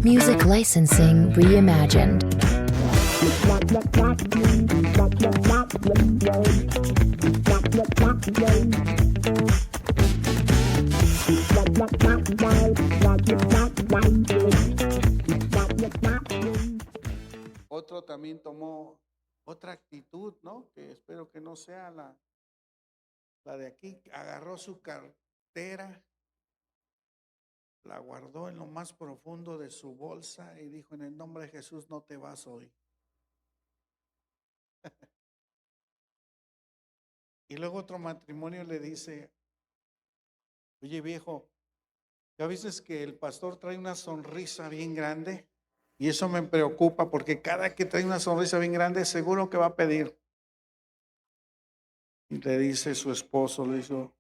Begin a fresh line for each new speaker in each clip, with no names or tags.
Music licensing reimagined.
Otro también tomó otra actitud, ¿no? Que espero que no sea la de aquí. Agarró su cartera, la guardó en lo más profundo de su bolsa y dijo: en el nombre de Jesús no te vas hoy. Y luego otro matrimonio le dice: oye viejo, ¿ya viste que el pastor trae una sonrisa bien grande? Y eso me preocupa porque cada que trae una sonrisa bien grande seguro que va a pedir. Y le dice su esposo, le dijo: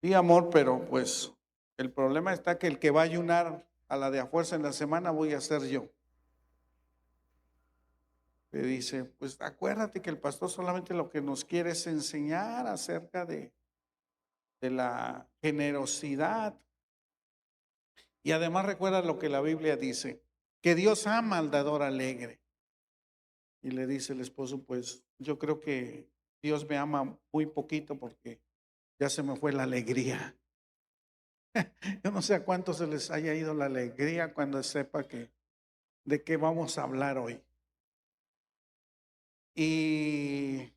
sí, amor, pero pues el problema está que el que va a ayunar a la de a fuerza en la semana voy a ser yo. Le dice: pues acuérdate que el pastor solamente lo que nos quiere es enseñar acerca de la generosidad. Y además recuerda lo que la Biblia dice, que Dios ama al dador alegre. Y le dice el esposo: pues yo creo que Dios me ama muy poquito porque ya se me fue la alegría. Yo no sé a cuántos se les haya ido la alegría cuando sepa que de qué vamos a hablar hoy. Y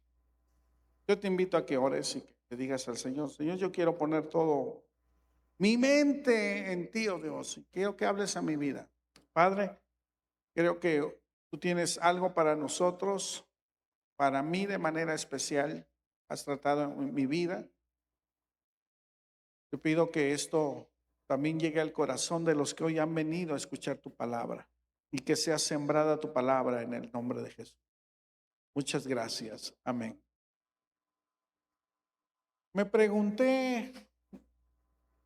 yo te invito a que ores y que le digas al Señor: Señor, yo quiero poner todo mi mente en ti, oh Dios, y quiero que hables a mi vida. Padre, creo que tú tienes algo para nosotros, para mí de manera especial. Has tratado en mi vida. Te pido que esto también llegue al corazón de los que hoy han venido a escuchar tu palabra y que sea sembrada tu palabra en el nombre de Jesús. Muchas gracias. Amén. Me pregunté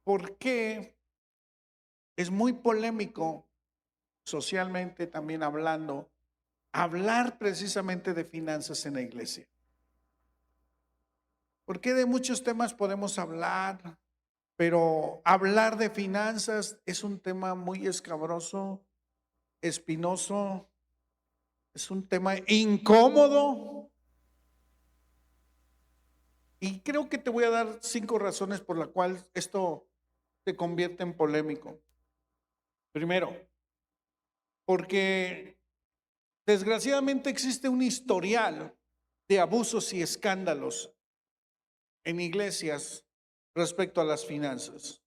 por qué es muy polémico socialmente también hablando, hablar precisamente de finanzas en la iglesia. Porque de muchos temas podemos hablar, pero hablar de finanzas es un tema muy escabroso, espinoso, es un tema incómodo. Y creo que te voy a dar 5 razones por las cuales esto se convierte en polémico. Primero, porque desgraciadamente existe un historial de abusos y escándalos en iglesias respecto a las finanzas.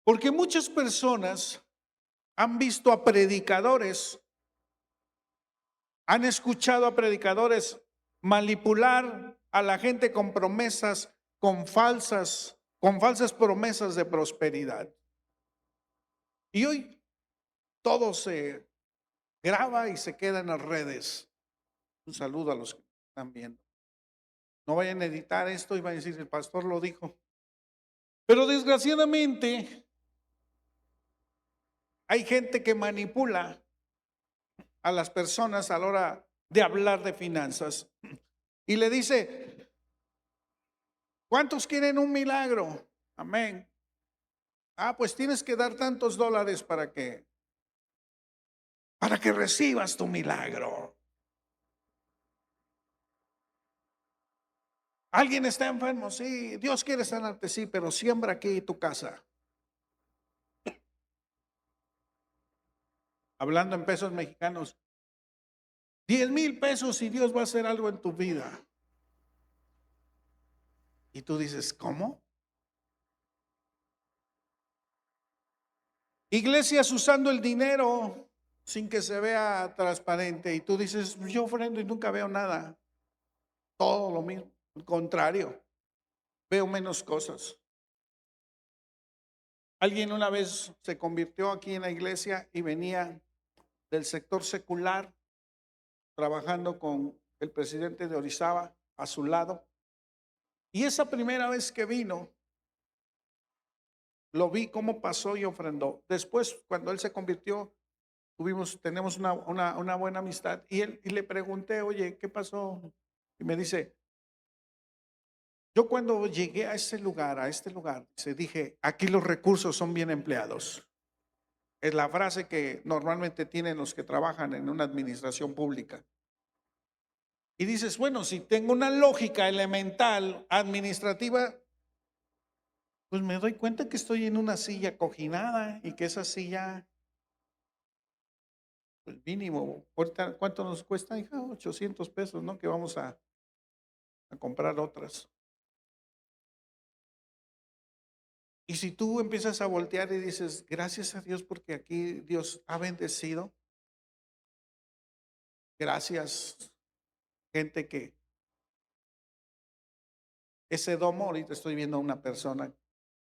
Porque muchas personas han visto a predicadores, han escuchado a predicadores manipular a la gente con promesas, con falsas promesas de prosperidad. Y hoy todo se graba y se queda en las redes. Un saludo a los que están viendo. No vayan a editar esto y van a decir: el pastor lo dijo. Pero desgraciadamente hay gente que manipula a las personas a la hora de hablar de finanzas y le dice: ¿cuántos quieren un milagro? Amén. Ah, pues tienes que dar tantos dólares para que recibas tu milagro. ¿Alguien está enfermo? Sí. Dios quiere sanarte, sí, pero siembra aquí tu casa. Hablando en pesos mexicanos, 10,000 pesos y Dios va a hacer algo en tu vida. Y tú dices: ¿cómo? Iglesias usando el dinero sin que se vea transparente. Y tú dices: yo ofrendo y nunca veo nada. Todo lo mismo. Al contrario, veo menos cosas. Alguien una vez se convirtió aquí en la iglesia y venía del sector secular, trabajando con el presidente de Orizaba a su lado. Y esa primera vez que vino, lo vi cómo pasó y ofrendó. Después, cuando él se convirtió, tenemos una buena amistad. Y le pregunté: oye, ¿qué pasó? Y me dice: yo cuando llegué a este lugar, se dije: aquí los recursos son bien empleados. Es la frase que normalmente tienen los que trabajan en una administración pública. Y dices, bueno, si tengo una lógica elemental administrativa, pues me doy cuenta que estoy en una silla cojinada y que esa silla, pues mínimo, ahorita, ¿cuánto nos cuesta, hija? 800 pesos, ¿no? Que vamos a comprar otras. Y si tú empiezas a voltear y dices, gracias a Dios porque aquí Dios ha bendecido, gracias, gente que ese domo, ahorita estoy viendo a una persona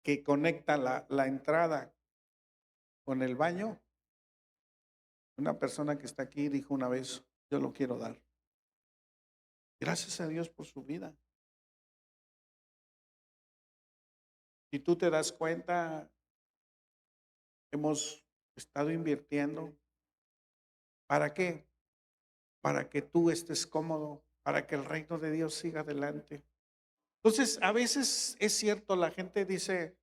que conecta la entrada con el baño. Una persona que está aquí dijo una vez, yo lo quiero dar. Gracias a Dios por su vida. Si tú te das cuenta, hemos estado invirtiendo. ¿Para qué? Para que tú estés cómodo, para que el reino de Dios siga adelante. Entonces, a veces es cierto, la gente dice,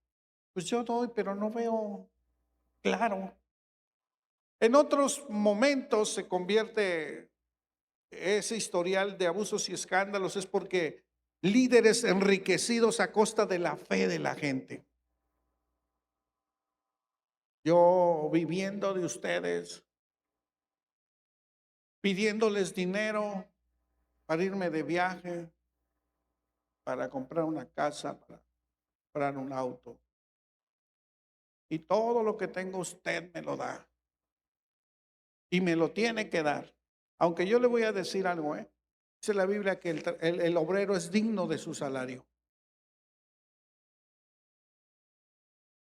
pues yo doy, pero no veo claro. En otros momentos se convierte ese historial de abusos y escándalos es porque líderes enriquecidos a costa de la fe de la gente. Yo viviendo de ustedes, pidiéndoles dinero para irme de viaje, para comprar una casa, para comprar un auto. Y todo lo que tengo usted me lo da. Y me lo tiene que dar. Aunque yo le voy a decir algo, dice la Biblia que el obrero es digno de su salario.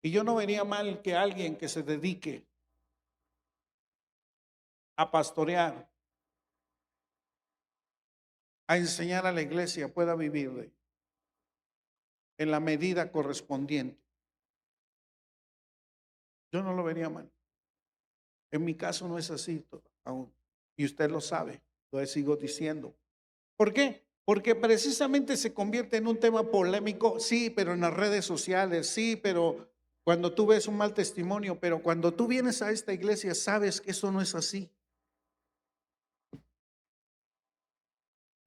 Y yo no vería mal que alguien que se dedique a pastorear, a enseñar a la iglesia, pueda vivir en la medida correspondiente. Yo no lo vería mal. En mi caso no es así aún. Y usted lo sabe, lo sigo diciendo. ¿Por qué? Porque precisamente se convierte en un tema polémico, sí, pero en las redes sociales, sí, pero cuando tú ves un mal testimonio, pero cuando tú vienes a esta iglesia sabes que eso no es así.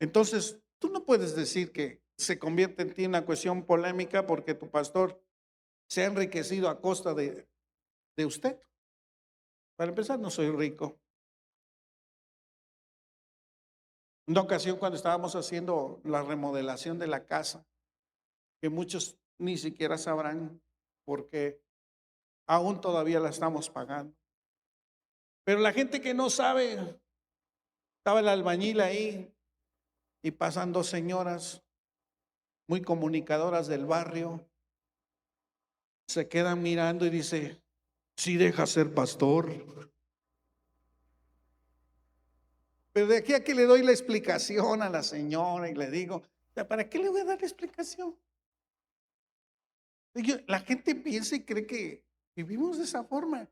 Entonces, tú no puedes decir que se convierte en ti una cuestión polémica porque tu pastor se ha enriquecido a costa de usted. Para empezar, no soy rico. Una ocasión cuando estábamos haciendo la remodelación de la casa, que muchos ni siquiera sabrán porque aún todavía la estamos pagando. Pero la gente que no sabe, estaba el albañil ahí y pasan dos señoras muy comunicadoras del barrio, se quedan mirando y dice, sí deja ser pastor. Pero de aquí a que le doy la explicación a la señora y le digo, ¿para qué le voy a dar la explicación? La gente piensa y cree que vivimos de esa forma.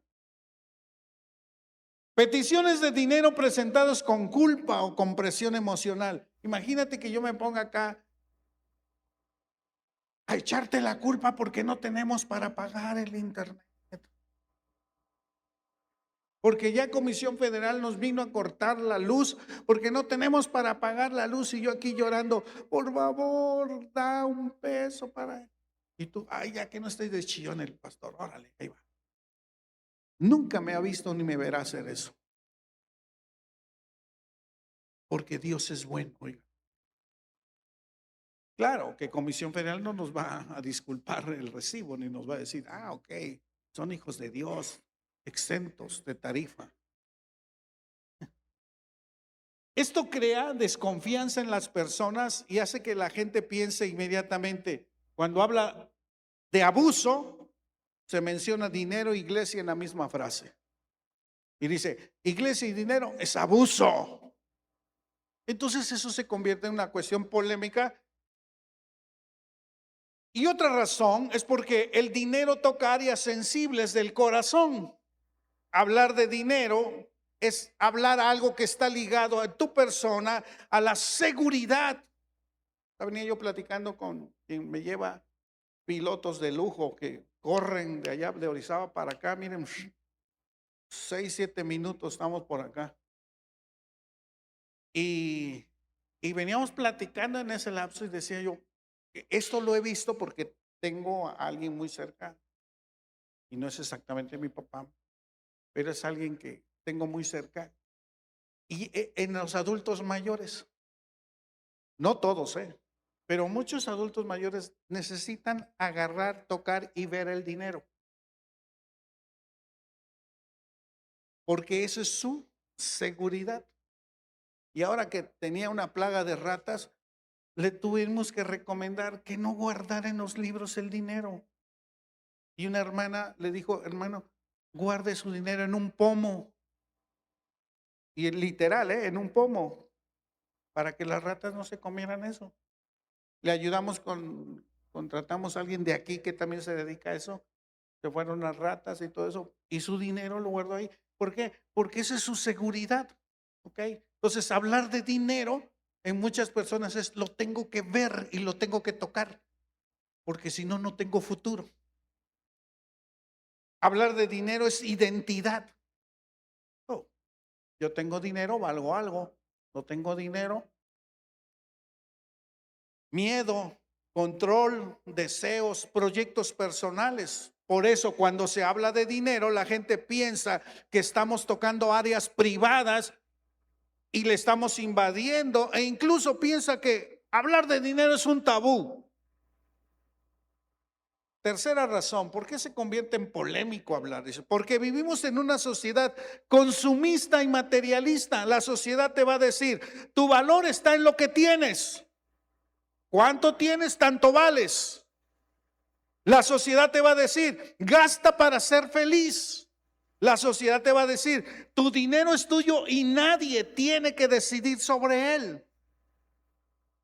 Peticiones de dinero presentados con culpa o con presión emocional. Imagínate que yo me ponga acá a echarte la culpa porque no tenemos para pagar el internet. Porque ya Comisión Federal nos vino a cortar la luz porque no tenemos para pagar la luz y yo aquí llorando, por favor, da un peso para... Y tú, ay, ya que no estoy de chillón el pastor, órale, ahí va. Nunca me ha visto ni me verá hacer eso. Porque Dios es bueno, oiga. Claro que Comisión Federal no nos va a disculpar el recibo ni nos va a decir, ok, son hijos de Dios, exentos de tarifa. Esto crea desconfianza en las personas y hace que la gente piense inmediatamente, cuando habla de abuso, se menciona dinero e iglesia en la misma frase. Y dice, iglesia y dinero es abuso. Entonces eso se convierte en una cuestión polémica. Y otra razón es porque el dinero toca áreas sensibles del corazón. Hablar de dinero es hablar algo que está ligado a tu persona, a la seguridad. Venía yo platicando con quien me lleva pilotos de lujo que corren de allá de Orizaba para acá, miren, 6, 7 minutos estamos por acá. Y, y veníamos platicando en ese lapso y decía yo, esto lo he visto porque tengo a alguien muy cerca y no es exactamente mi papá, pero es alguien que tengo muy cerca. Y en los adultos mayores, no todos, pero muchos adultos mayores necesitan agarrar, tocar y ver el dinero, porque eso es su seguridad. Y ahora que tenía una plaga de ratas, le tuvimos que recomendar que no guardara en los libros el dinero. Y una hermana le dijo, hermano, guarde su dinero en un pomo. Y literal, en un pomo, para que las ratas no se comieran eso. Le ayudamos contratamos a alguien de aquí que también se dedica a eso. Se fueron las ratas y todo eso. Y su dinero lo guardó ahí. ¿Por qué? Porque esa es su seguridad. ¿Ok? Entonces, hablar de dinero en muchas personas es lo tengo que ver y lo tengo que tocar. Porque si no, no tengo futuro. Hablar de dinero es identidad. Oh, yo tengo dinero, valgo algo. No tengo dinero. Miedo, control, deseos, proyectos personales. Por eso cuando se habla de dinero, la gente piensa que estamos tocando áreas privadas y le estamos invadiendo e incluso piensa que hablar de dinero es un tabú. Tercera razón, ¿por qué se convierte en polémico hablar de eso? Porque vivimos en una sociedad consumista y materialista. La sociedad te va a decir, tu valor está en lo que tienes. ¿Cuánto tienes? Tanto vales. La sociedad te va a decir, gasta para ser feliz. La sociedad te va a decir, tu dinero es tuyo y nadie tiene que decidir sobre él.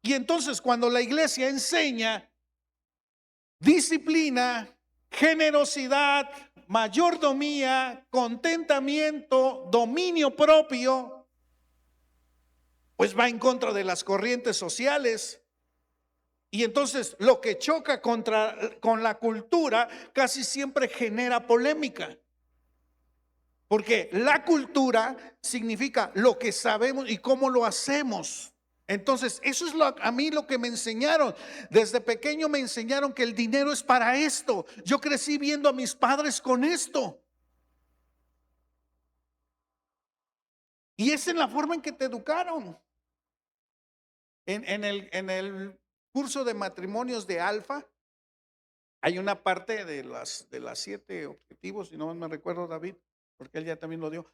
Y entonces cuando la iglesia enseña disciplina, generosidad, mayordomía, contentamiento, dominio propio, pues va en contra de las corrientes sociales. Y entonces lo que choca con la cultura casi siempre genera polémica. Porque la cultura significa lo que sabemos y cómo lo hacemos. Entonces, eso es a mí lo que me enseñaron. Desde pequeño me enseñaron que el dinero es para esto. Yo crecí viendo a mis padres con esto. Y es en la forma en que te educaron. En el curso de matrimonios de Alfa, hay una parte de las 7 objetivos, si no me recuerdo, David, porque él ya también lo dio.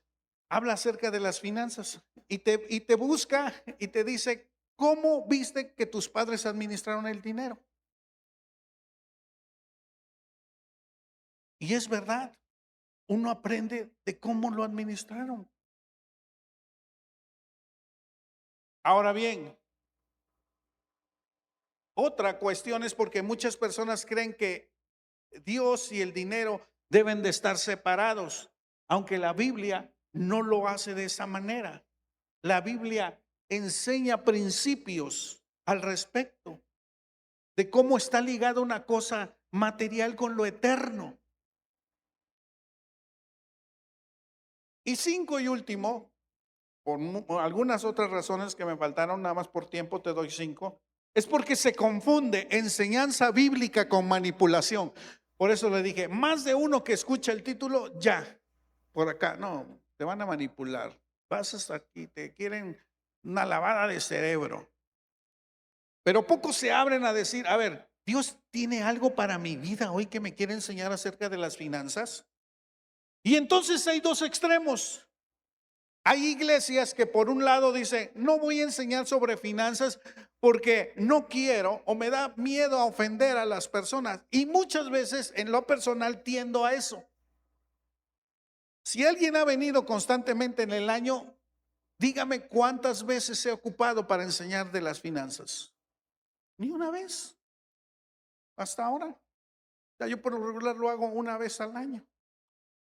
Habla acerca de las finanzas y te busca y te dice, ¿cómo viste que tus padres administraron el dinero? Y es verdad, uno aprende de cómo lo administraron. Ahora bien, otra cuestión es porque muchas personas creen que Dios y el dinero deben de estar separados, aunque la Biblia no lo hace de esa manera. La Biblia enseña principios al respecto de cómo está ligada una cosa material con lo eterno. Y 5 y último, por algunas otras razones que me faltaron, nada más por tiempo te doy 5, es porque se confunde enseñanza bíblica con manipulación. Por eso le dije, más de uno que escucha el título, ya, por acá, no, te van a manipular. Vas hasta aquí, te quieren una lavada de cerebro. Pero pocos se abren a decir, a ver, Dios tiene algo para mi vida hoy que me quiere enseñar acerca de las finanzas. Y entonces hay dos extremos. Hay iglesias que por un lado dicen, no voy a enseñar sobre finanzas porque no quiero o me da miedo a ofender a las personas. Y muchas veces en lo personal tiendo a eso. Si alguien ha venido constantemente en el año, dígame cuántas veces se ha ocupado para enseñar de las finanzas. Ni una vez. Hasta ahora. O sea, yo por lo regular lo hago una vez al año.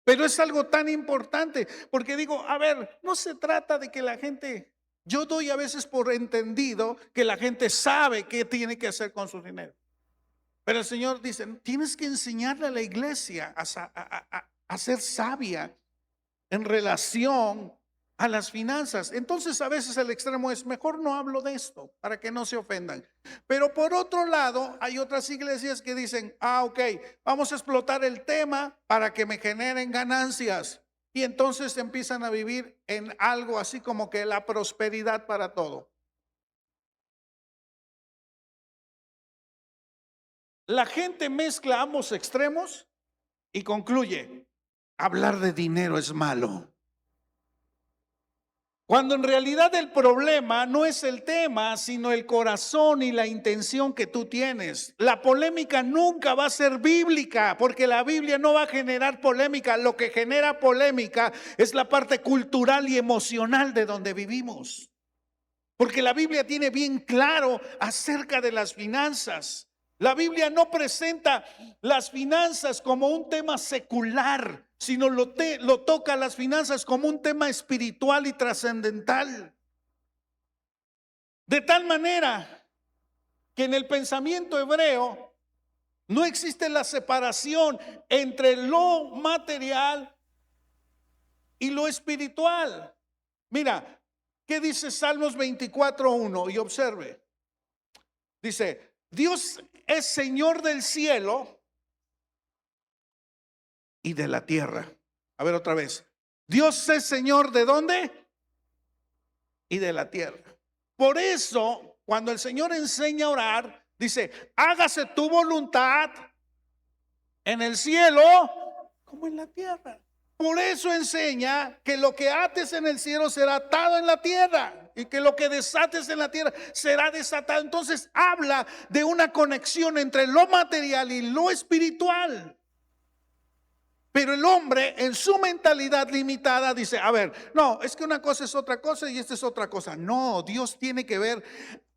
Pero es algo tan importante, porque digo, a ver, no se trata de que la gente, yo doy a veces por entendido que la gente sabe qué tiene que hacer con su dinero. Pero el Señor dice, tienes que enseñarle a la iglesia a ser sabia en relación a las finanzas. Entonces a veces el extremo es, mejor no hablo de esto para que no se ofendan. Pero por otro lado, hay otras iglesias que dicen, ok, vamos a explotar el tema para que me generen ganancias. Y entonces empiezan a vivir en algo así como que la prosperidad para todo. La gente mezcla ambos extremos y concluye, hablar de dinero es malo. Cuando en realidad el problema no es el tema, sino el corazón y la intención que tú tienes. La polémica nunca va a ser bíblica, porque la Biblia no va a generar polémica. Lo que genera polémica es la parte cultural y emocional de donde vivimos. Porque la Biblia tiene bien claro acerca de las finanzas. La Biblia no presenta las finanzas como un tema secular, sino lo toca las finanzas como un tema espiritual y trascendental. De tal manera que en el pensamiento hebreo no existe la separación entre lo material y lo espiritual. Mira, ¿qué dice Salmos 24:1? Y observe. Dice, Dios es Señor del cielo y de la tierra. A ver otra vez. Dios es Señor ¿de dónde? Y de la tierra. Por eso, cuando el Señor enseña a orar, dice, hágase tu voluntad en el cielo como en la tierra. Por eso enseña que lo que ates en el cielo será atado en la tierra y que lo que desates en la tierra será desatado. Entonces habla de una conexión entre lo material y lo espiritual. Pero el hombre en su mentalidad limitada dice, a ver, no, es que una cosa es otra cosa y esta es otra cosa. No, Dios tiene que ver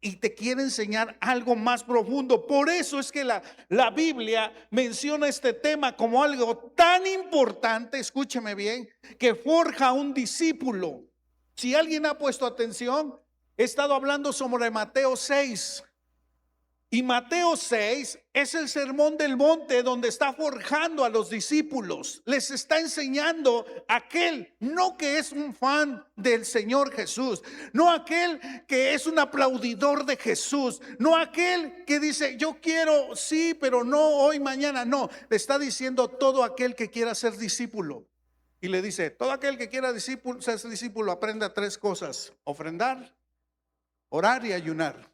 y te quiere enseñar algo más profundo. Por eso es que la Biblia menciona este tema como algo tan importante, escúcheme bien, que forja un discípulo. Si alguien ha puesto atención, he estado hablando sobre Mateo 6. Y Mateo 6 es el sermón del monte donde está forjando a los discípulos. Les está enseñando aquel, no que es un fan del Señor Jesús, no aquel que es un aplaudidor de Jesús, no aquel que dice yo quiero sí, pero no hoy, mañana. No, le está diciendo todo aquel que quiera ser discípulo. Y le dice, todo aquel que quiera ser discípulo aprenda 3 cosas: ofrendar, orar y ayunar.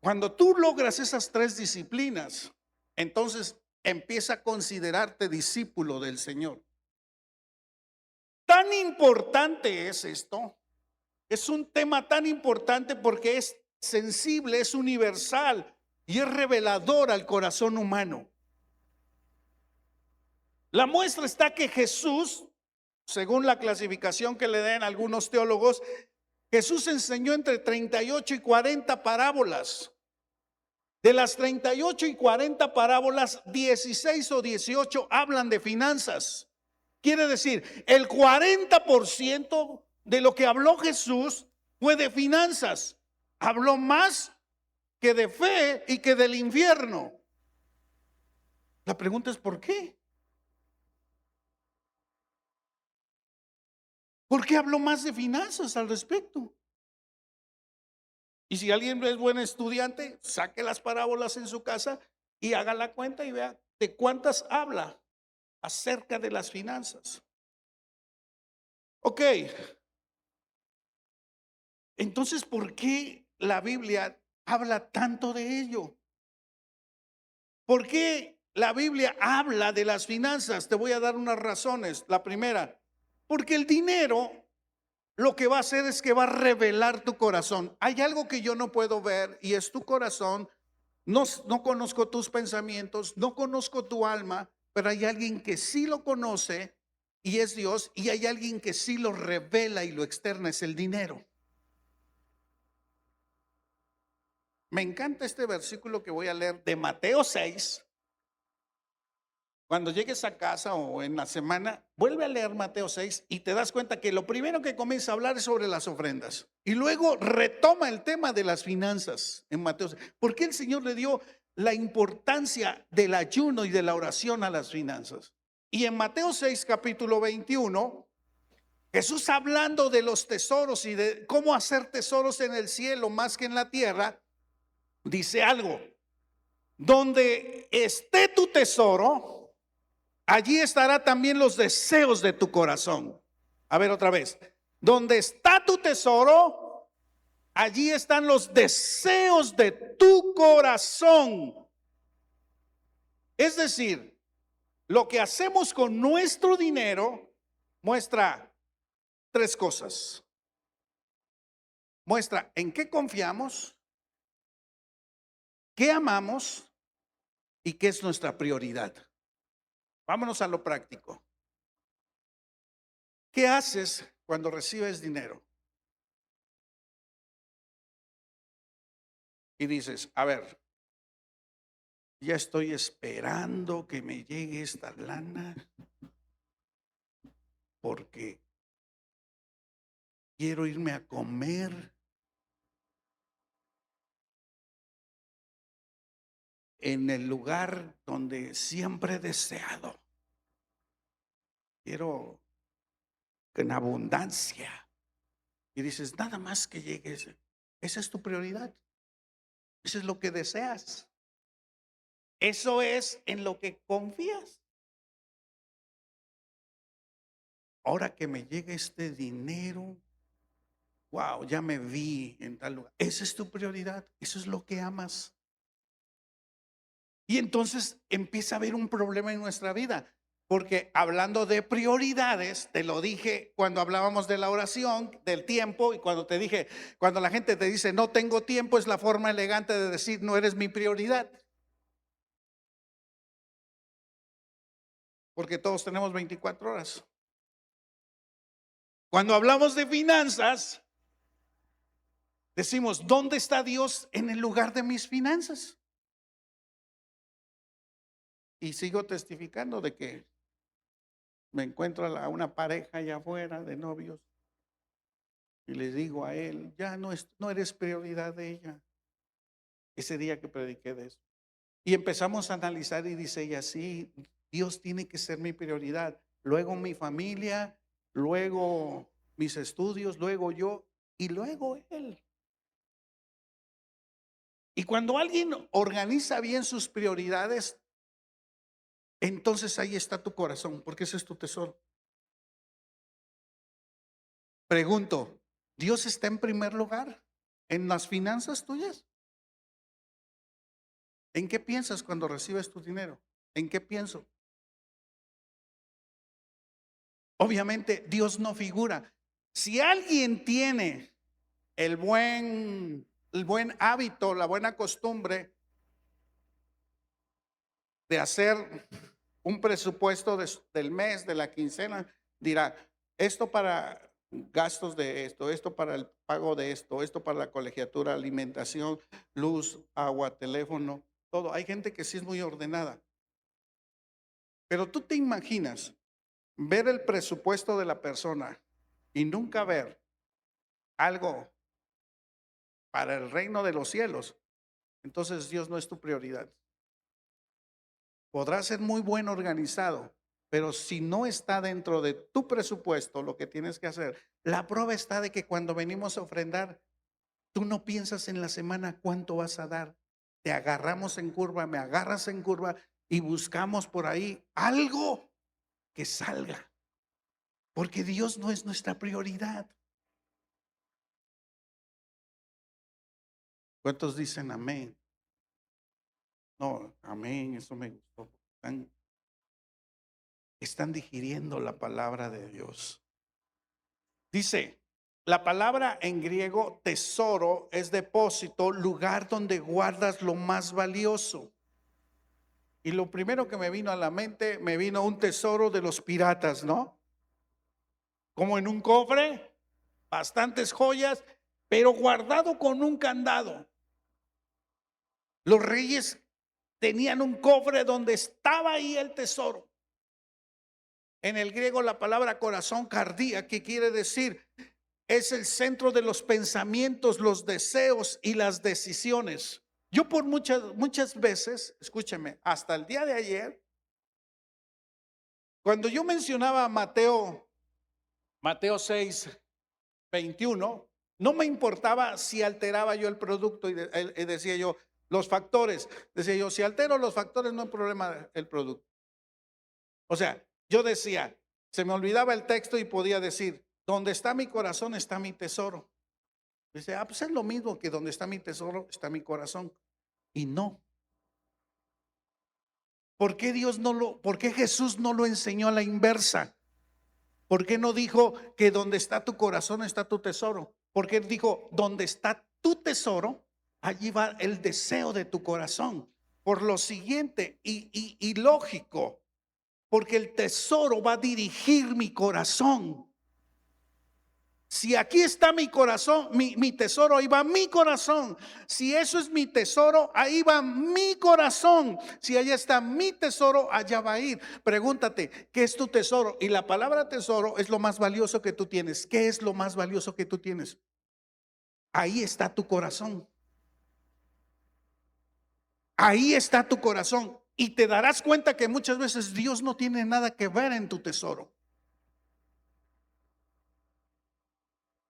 Cuando tú logras esas 3 disciplinas, entonces empieza a considerarte discípulo del Señor. Tan importante es esto, es un tema tan importante porque es sensible, es universal y es revelador al corazón humano. La muestra está que Jesús, según la clasificación que le den algunos teólogos, Jesús enseñó entre 38 y 40 parábolas. De las 38 y 40 parábolas, 16 o 18 hablan de finanzas. Quiere decir, el 40% de lo que habló Jesús fue de finanzas. Habló más que de fe y que del infierno. La pregunta es ¿por qué? ¿Por qué habló más de finanzas al respecto? Y si alguien es buen estudiante, saque las parábolas en su casa y haga la cuenta y vea de cuántas habla acerca de las finanzas. Ok. Entonces, ¿por qué la Biblia habla tanto de ello? ¿Por qué la Biblia habla de las finanzas? Te voy a dar unas razones. La primera, porque el dinero lo que va a hacer es que va a revelar tu corazón. Hay algo que yo no puedo ver y es tu corazón. No conozco tus pensamientos, no conozco tu alma, pero hay alguien que sí lo conoce y es Dios, y hay alguien que sí lo revela y lo externa, es el dinero. Me encanta este versículo que voy a leer de Mateo 6. Cuando llegues a casa o en la semana, vuelve a leer Mateo 6 y te das cuenta que lo primero que comienza a hablar es sobre las ofrendas. Y luego retoma el tema de las finanzas en Mateo 6. ¿Por qué el Señor le dio la importancia del ayuno y de la oración a las finanzas? Y en Mateo 6, capítulo 21, Jesús hablando de los tesoros y de cómo hacer tesoros en el cielo más que en la tierra, dice algo: donde esté tu tesoro, allí estará también los deseos de tu corazón. A ver otra vez. Donde está tu tesoro, allí están los deseos de tu corazón. Es decir, lo que hacemos con nuestro dinero muestra tres cosas. Muestra en qué confiamos, qué amamos y qué es nuestra prioridad. Vámonos a lo práctico. ¿Qué haces cuando recibes dinero? Y dices, a ver, ya estoy esperando que me llegue esta lana porque quiero irme a comer en el lugar donde siempre he deseado. Quiero en abundancia. Y dices, nada más que llegue ese. Esa es tu prioridad. Eso es lo que deseas. Eso es en lo que confías. Ahora que me llegue este dinero, wow, ya me vi en tal lugar. Esa es tu prioridad. Eso es lo que amas. Y entonces empieza a haber un problema en nuestra vida. Porque hablando de prioridades, te lo dije cuando hablábamos de la oración, del tiempo, y cuando te dije, cuando la gente te dice no tengo tiempo, es la forma elegante de decir no eres mi prioridad. Porque todos tenemos 24 horas. Cuando hablamos de finanzas, decimos, ¿dónde está Dios en el lugar de mis finanzas? Y sigo testificando de que me encuentro a una pareja allá afuera de novios y les digo a él, ya no eres prioridad de ella. Ese día que prediqué de eso. Y empezamos a analizar y dice ella, sí, Dios tiene que ser mi prioridad. Luego mi familia, luego mis estudios, luego yo y luego él. Y cuando alguien organiza bien sus prioridades, entonces ahí está tu corazón, porque ese es tu tesoro. Pregunto, ¿Dios está en primer lugar en las finanzas tuyas? ¿En qué piensas cuando recibes tu dinero? ¿En qué pienso? Obviamente Dios no figura. Si alguien tiene el buen hábito, la buena costumbre de hacer un presupuesto del mes, de la quincena, dirá, esto para gastos de esto, esto para el pago de esto para la colegiatura, alimentación, luz, agua, teléfono, todo. Hay gente que sí es muy ordenada. Pero tú te imaginas ver el presupuesto de la persona y nunca ver algo para el reino de los cielos. Entonces Dios no es tu prioridad. Podrá ser muy buen organizado, pero si no está dentro de tu presupuesto lo que tienes que hacer, la prueba está de que cuando venimos a ofrendar, tú no piensas en la semana cuánto vas a dar. Te agarramos en curva, me agarras en curva y buscamos por ahí algo que salga. Porque Dios no es nuestra prioridad. ¿Cuántos dicen amén? No, amén, eso me gustó. Están digiriendo la palabra de Dios. Dice, la palabra en griego tesoro es depósito, lugar donde guardas lo más valioso. Y lo primero que me vino a la mente, me vino un tesoro de los piratas, ¿no? Como en un cofre, bastantes joyas, pero guardado con un candado. Los reyes tenían un cofre donde estaba ahí el tesoro. En el griego la palabra corazón cardía, que quiere decir es el centro de los pensamientos, los deseos y las decisiones. Yo por muchas veces, escúcheme, hasta el día de ayer, Cuando yo mencionaba Mateo 6:21, no me importaba si alteraba yo el producto y decía yo, los factores. Decía yo, si altero los factores no hay problema el producto. O sea, yo decía, se me olvidaba el texto y podía decir, donde está mi corazón está mi tesoro. Dice, pues es lo mismo que donde está mi tesoro está mi corazón. Y no. ¿Por qué por qué Jesús no lo enseñó a la inversa? ¿Por qué no dijo que donde está tu corazón está tu tesoro? ¿Por qué dijo donde está tu tesoro, allí va el deseo de tu corazón? Por lo siguiente, y lógico, porque el tesoro va a dirigir mi corazón. Si aquí está mi corazón, mi tesoro, ahí va mi corazón. Si eso es mi tesoro, ahí va mi corazón. Si allá está mi tesoro, allá va a ir. Pregúntate, ¿qué es tu tesoro? Y la palabra tesoro es lo más valioso que tú tienes. ¿Qué es lo más valioso que tú tienes? Ahí está tu corazón. Ahí está tu corazón. Y te darás cuenta que muchas veces Dios no tiene nada que ver en tu tesoro.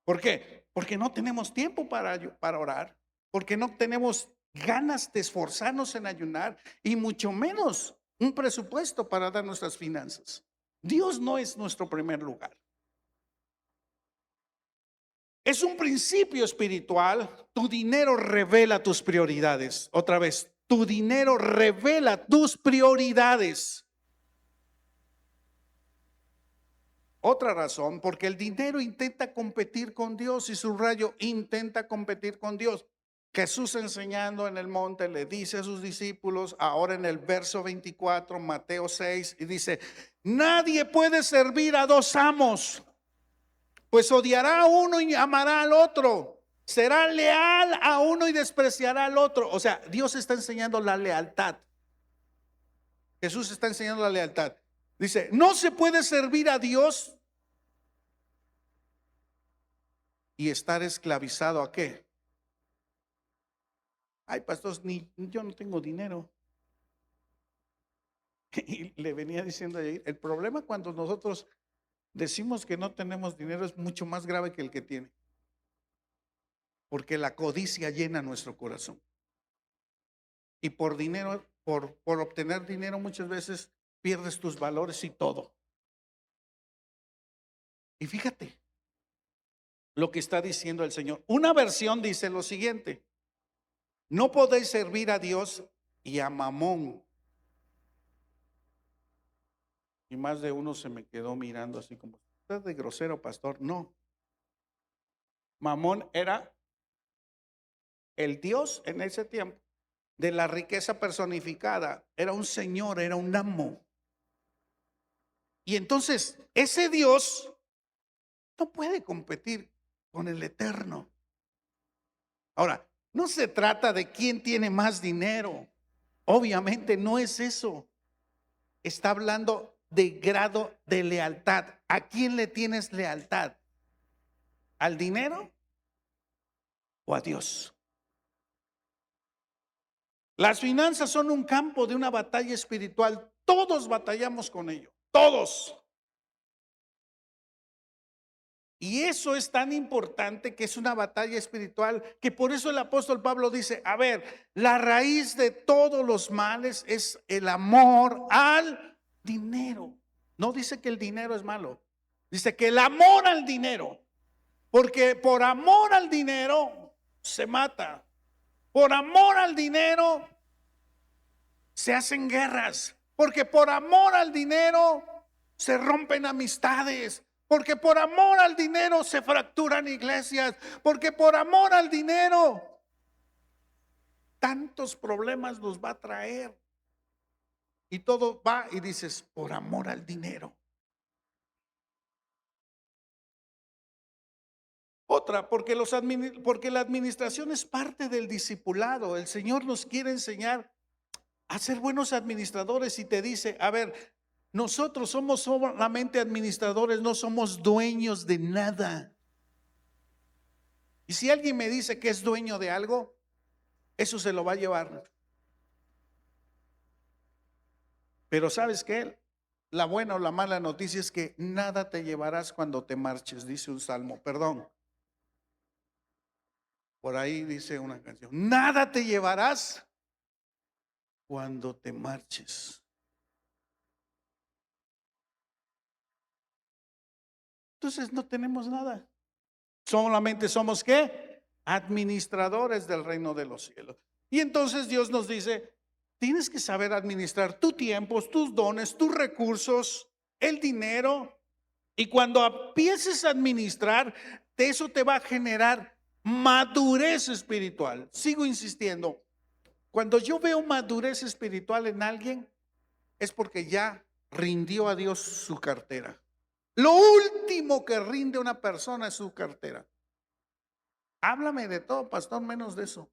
¿Por qué? Porque no tenemos tiempo para orar, porque no tenemos ganas de esforzarnos en ayunar y mucho menos un presupuesto para dar nuestras finanzas. Dios no es nuestro primer lugar. Es un principio espiritual. Tu dinero revela tus prioridades. Otra vez, tu dinero revela tus prioridades. Otra razón, porque el dinero intenta competir con Dios, y subrayo, intenta competir con Dios. Jesús enseñando en el monte le dice a sus discípulos, ahora en el verso 24, Mateo 6, y dice, nadie puede servir a dos amos, pues odiará a uno y amará al otro. Será leal a uno y despreciará al otro. O sea, Dios está enseñando la lealtad. Jesús está enseñando la lealtad. Dice, no se puede servir a Dios y estar esclavizado ¿a qué? Ay, pastor, yo no tengo dinero. Y le venía diciendo ayer, el problema cuando nosotros decimos que no tenemos dinero es mucho más grave que el que tiene. Porque la codicia llena nuestro corazón. Y por dinero, por obtener dinero muchas veces pierdes tus valores y todo. Y fíjate lo que está diciendo el Señor. Una versión dice lo siguiente: no podéis servir a Dios y a Mamón. Y más de uno se me quedó mirando así como, ¿estás de grosero, pastor? No. Mamón era el Dios en ese tiempo de la riqueza personificada. Era un señor, era un amo. Y entonces ese Dios no puede competir con el eterno. Ahora, no se trata de quién tiene más dinero. Obviamente no es eso. Está hablando de grado de lealtad. ¿A quién le tienes lealtad? ¿Al dinero o a Dios? Las finanzas son un campo de una batalla espiritual. Todos batallamos con ello. Todos. Y eso es tan importante, que es una batalla espiritual, que por eso el apóstol Pablo dice, a ver, la raíz de todos los males es el amor al dinero. No dice que el dinero es malo, dice que el amor al dinero, porque por amor al dinero se mata, por amor al dinero se hacen guerras, porque por amor al dinero se rompen amistades, porque por amor al dinero se fracturan iglesias, porque por amor al dinero tantos problemas nos va a traer. Y todo va y dices, por amor al dinero. Otra, porque la administración es parte del discipulado. El Señor nos quiere enseñar a ser buenos administradores y te dice, a ver, nosotros somos solamente administradores, no somos dueños de nada. Y si alguien me dice que es dueño de algo, eso se lo va a llevar. Pero ¿sabes qué? la buena o la mala noticia es que nada te llevarás cuando te marches, dice un salmo, perdón. Por ahí dice una canción, nada te llevarás cuando te marches. Entonces no tenemos nada. Solamente somos ¿qué? Administradores del reino de los cielos. Y entonces Dios nos dice, tienes que saber administrar tu tiempo, tus dones, tus recursos, el dinero. Y cuando empieces a administrar, eso te va a generar madurez espiritual. Sigo insistiendo, cuando yo veo madurez espiritual en alguien, es porque ya rindió a Dios su cartera. Lo último que rinde una persona es su cartera. Háblame de todo, pastor, menos de eso.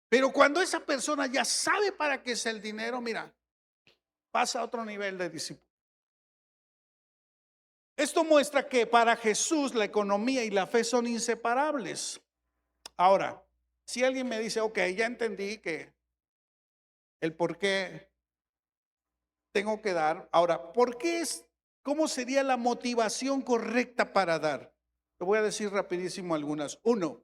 Pero cuando esa persona ya sabe para qué es el dinero, mira, pasa a otro nivel de disciplina. Esto muestra que para Jesús la economía y la fe son inseparables. Ahora, si alguien me dice, ok, ya entendí que el por qué tengo que dar. Ahora, ¿por qué es, cómo sería la motivación correcta para dar? Te voy a decir rapidísimo algunas. Uno,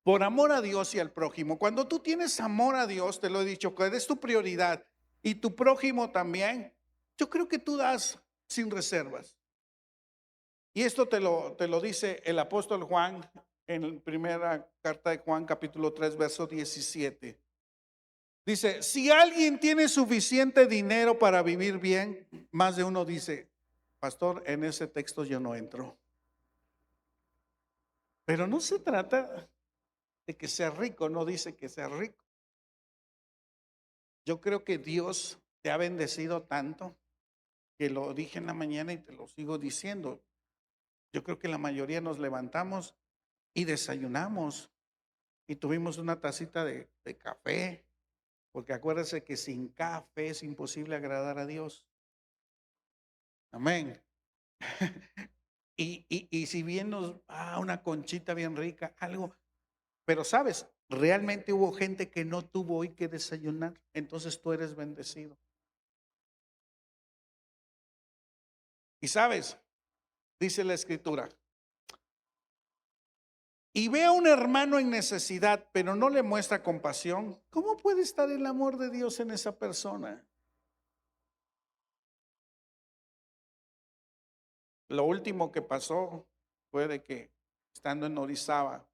por amor a Dios y al prójimo. Cuando tú tienes amor a Dios, te lo he dicho, que es tu prioridad y tu prójimo también, yo creo que tú das sin reservas. Y esto te lo dice el apóstol Juan en la primera carta de Juan, capítulo 3, verso 17. Dice, si alguien tiene suficiente dinero para vivir bien, más de uno dice, pastor, en ese texto yo no entro. Pero no se trata de que sea rico, no dice que sea rico. Yo creo que Dios te ha bendecido tanto que lo dije en la mañana y te lo sigo diciendo. Yo creo que la mayoría nos levantamos y desayunamos y tuvimos una tacita de café, porque acuérdese que sin café es imposible agradar a Dios. Amén. Y si bien una conchita bien rica, algo, pero sabes, realmente hubo gente que no tuvo hoy que desayunar, entonces tú eres bendecido. Y sabes, dice la escritura, y ve a un hermano en necesidad, pero no le muestra compasión, ¿cómo puede estar el amor de Dios en esa persona? Lo último que pasó fue de que estando en Orizaba,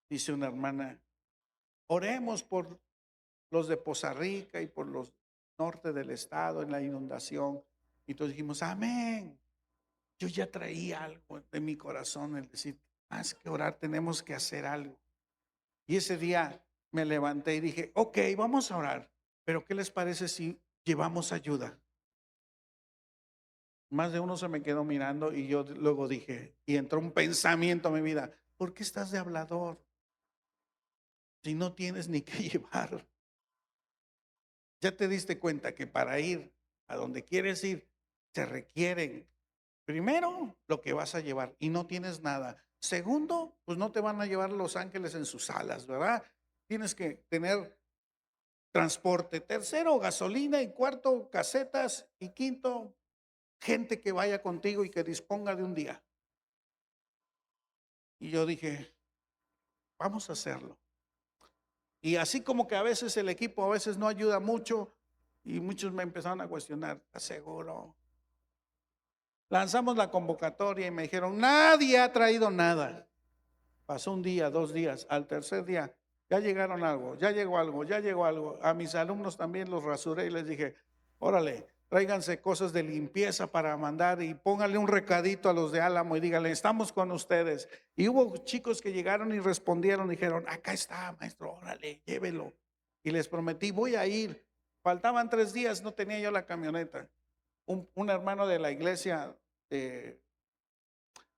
dice una hermana, oremos por los de Poza Rica y por los norte del estado en la inundación. Y todos dijimos, amén. Yo ya traía algo de mi corazón, el decir, más que orar, tenemos que hacer algo. Y ese día me levanté y dije, ok, vamos a orar, pero ¿qué les parece si llevamos ayuda? Más de uno se me quedó mirando y yo luego dije, y entró un pensamiento a mi vida, ¿por qué estás de hablador si no tienes ni qué llevar? Ya te diste cuenta que para ir a donde quieres ir, se requieren, primero, lo que vas a llevar y no tienes nada. Segundo, pues no te van a llevar los ángeles en sus alas, ¿verdad? Tienes que tener transporte. Tercero, gasolina. Y cuarto, casetas. Y quinto, gente que vaya contigo y que disponga de un día. Y yo dije, vamos a hacerlo. Y así como que a veces el equipo a veces no ayuda mucho y muchos me empezaron a cuestionar, ¿estás seguro? Lanzamos la convocatoria y me dijeron, nadie ha traído nada. Pasó un día, 2 días, al tercer día, ya llegaron algo, ya llegó algo, ya llegó algo. A mis alumnos también los rasuré y les dije, órale, tráiganse cosas de limpieza para mandar y pónganle un recadito a los de Álamo y díganle, estamos con ustedes. Y hubo chicos que llegaron y respondieron, dijeron, acá está, maestro, órale, llévelo. Y les prometí, voy a ir. Faltaban 3 días, no tenía yo la camioneta. Un hermano de la iglesia de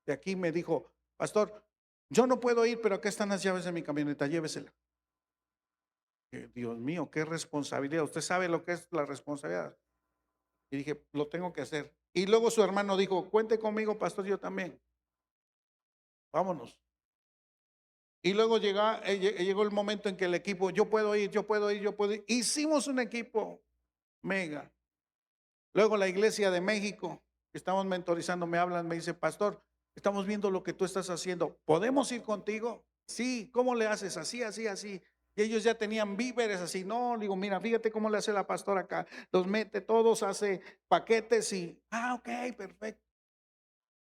aquí me dijo, pastor, yo no puedo ir, pero acá están las llaves de mi camioneta, llévesela. Dios mío, qué responsabilidad. Usted sabe lo que es la responsabilidad. Y dije, lo tengo que hacer. Y luego su hermano dijo, cuente conmigo, pastor, yo también. Vámonos. Y luego llegó el momento en que el equipo, yo puedo ir, yo puedo ir, yo puedo ir. Hicimos un equipo mega. Luego la iglesia de México, que estamos mentorizando, me hablan, me dice, pastor, estamos viendo lo que tú estás haciendo. ¿Podemos ir contigo? Sí, ¿cómo le haces? Así, así, así. Y ellos ya tenían víveres así. No, digo, mira, fíjate cómo le hace la pastora acá. Los mete todos, hace paquetes y, ok, perfecto.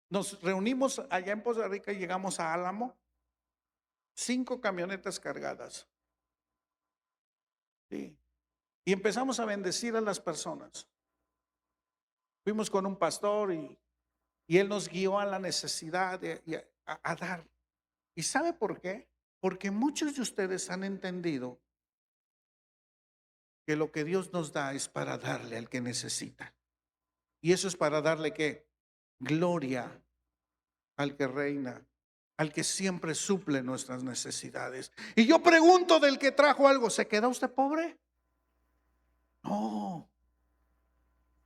Nos reunimos allá en Poza Rica y llegamos a Álamo. 5 camionetas cargadas. Sí. Y empezamos a bendecir a las personas. Fuimos con un pastor y él nos guió a la necesidad a dar. ¿Y sabe por qué? Porque muchos de ustedes han entendido que lo que Dios nos da es para darle al que necesita. Y eso es para darle ¿qué? Gloria al que reina, al que siempre suple nuestras necesidades. Y yo pregunto del que trajo algo, ¿se queda usted pobre? No.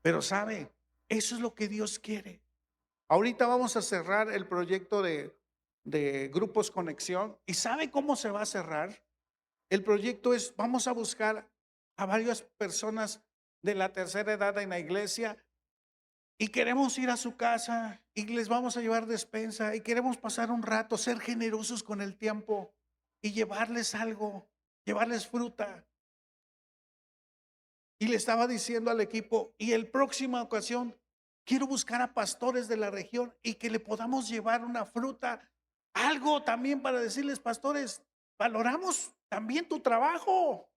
Pero sabe, eso es lo que Dios quiere. Ahorita vamos a cerrar el proyecto de Grupos Conexión. ¿Y sabe cómo se va a cerrar? El proyecto es, vamos a buscar a varias personas de la tercera edad en la iglesia y queremos ir a su casa y les vamos a llevar despensa y queremos pasar un rato, ser generosos con el tiempo y llevarles algo, llevarles fruta. Y le estaba diciendo al equipo, y el próxima ocasión quiero buscar a pastores de la región y que le podamos llevar una fruta, algo también para decirles, pastores, valoramos también tu trabajo,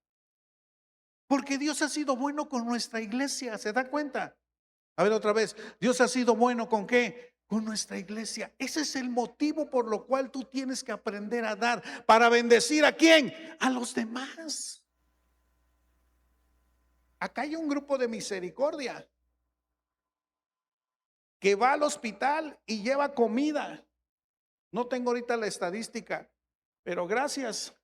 porque Dios ha sido bueno con nuestra iglesia, ¿se da cuenta? A ver otra vez, Dios ha sido bueno ¿con qué? Con nuestra iglesia. Ese es el motivo por lo cual tú tienes que aprender a dar, para bendecir ¿a quién? A los demás. Acá hay un grupo de misericordia que va al hospital y lleva comida. No tengo ahorita la estadística, pero gracias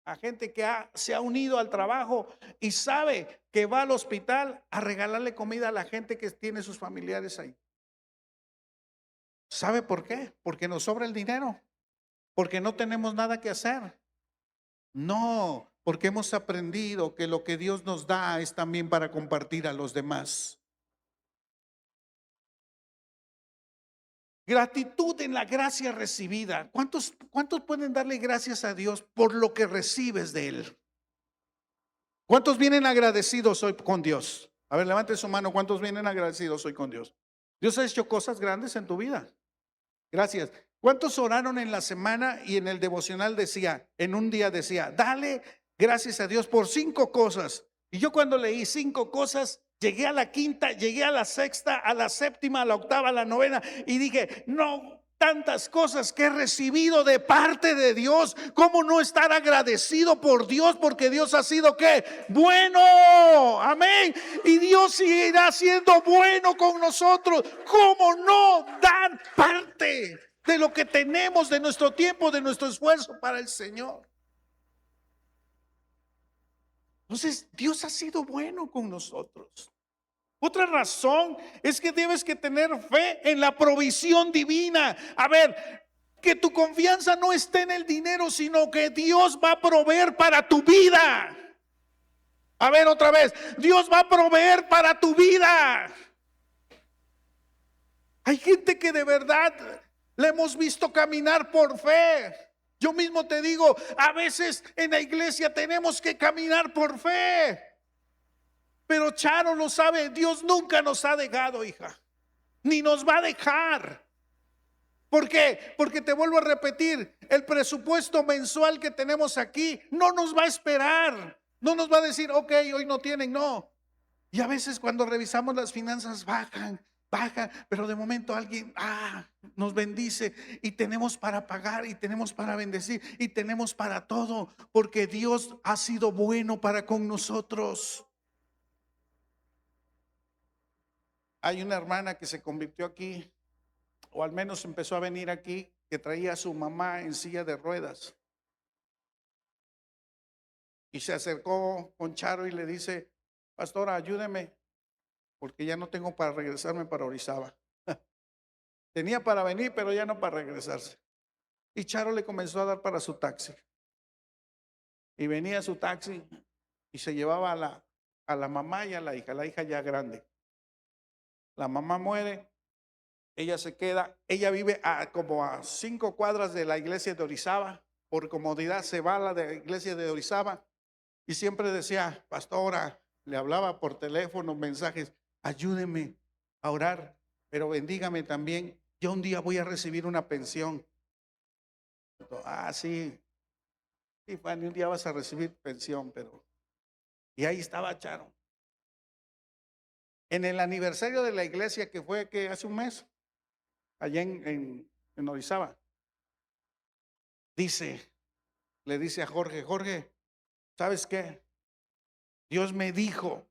a gente que se ha unido al trabajo y sabe que va al hospital a regalarle comida a la gente que tiene sus familiares ahí. ¿Sabe por qué? Porque nos sobra el dinero, porque no tenemos nada que hacer. No, porque hemos aprendido que lo que Dios nos da es también para compartir a los demás. Gratitud en la gracia recibida. ¿Cuántos pueden darle gracias a Dios por lo que recibes de Él? ¿Cuántos vienen agradecidos hoy con Dios? A ver, levante su mano. ¿Cuántos vienen agradecidos hoy con Dios? Dios ha hecho cosas grandes en tu vida. Gracias. ¿Cuántos oraron en la semana y en el devocional decía, en un día decía, dale gracias a Dios por 5 cosas? Y yo cuando leí 5 cosas, llegué a la quinta, llegué a la sexta, a la séptima, a la octava, a la novena y dije, no, tantas cosas que he recibido de parte de Dios, ¿cómo no estar agradecido por Dios? Porque Dios ha sido ¿qué? Bueno, amén. Y Dios seguirá siendo bueno con nosotros. ¿Cómo no dar parte de lo que tenemos, de nuestro tiempo, de nuestro esfuerzo para el Señor? Entonces, Dios ha sido bueno con nosotros. Otra razón es que debes que tener fe en la provisión divina. A ver, que tu confianza no esté en el dinero, sino que Dios va a proveer para tu vida. A ver otra vez, Dios va a proveer para tu vida. Hay gente que de verdad le hemos visto caminar por fe. Yo mismo te digo, a veces en la iglesia tenemos que caminar por fe. Pero Charo lo sabe, Dios nunca nos ha dejado, hija, ni nos va a dejar. ¿Por qué? Porque te vuelvo a repetir, el presupuesto mensual que tenemos aquí no nos va a esperar, no nos va a decir, ok, hoy no tienen, no. Y a veces cuando revisamos las finanzas bajan, pero de momento alguien nos bendice y tenemos para pagar y tenemos para bendecir y tenemos para todo, porque Dios ha sido bueno para con nosotros. Hay una hermana que se convirtió aquí, o al menos empezó a venir aquí, que traía a su mamá en silla de ruedas. Y se acercó con Charo y le dice, pastora, ayúdeme, porque ya no tengo para regresarme para Orizaba. Tenía para venir, pero ya no para regresarse. Y Charo le comenzó a dar para su taxi. Y venía su taxi y se llevaba a la mamá y a la hija ya grande. La mamá muere, ella se queda, ella vive como a 5 cuadras de la iglesia de Orizaba. Por comodidad se va a la iglesia de Orizaba y siempre decía, pastora, le hablaba por teléfono, mensajes, ayúdeme a orar, pero bendígame también. Yo un día voy a recibir una pensión. Sí, Fanny, un día vas a recibir pensión, pero... Y ahí estaba Charo. En el aniversario de la iglesia que fue que hace un mes, allá en Orizaba, le dice a Jorge, ¿sabes qué? Dios me dijo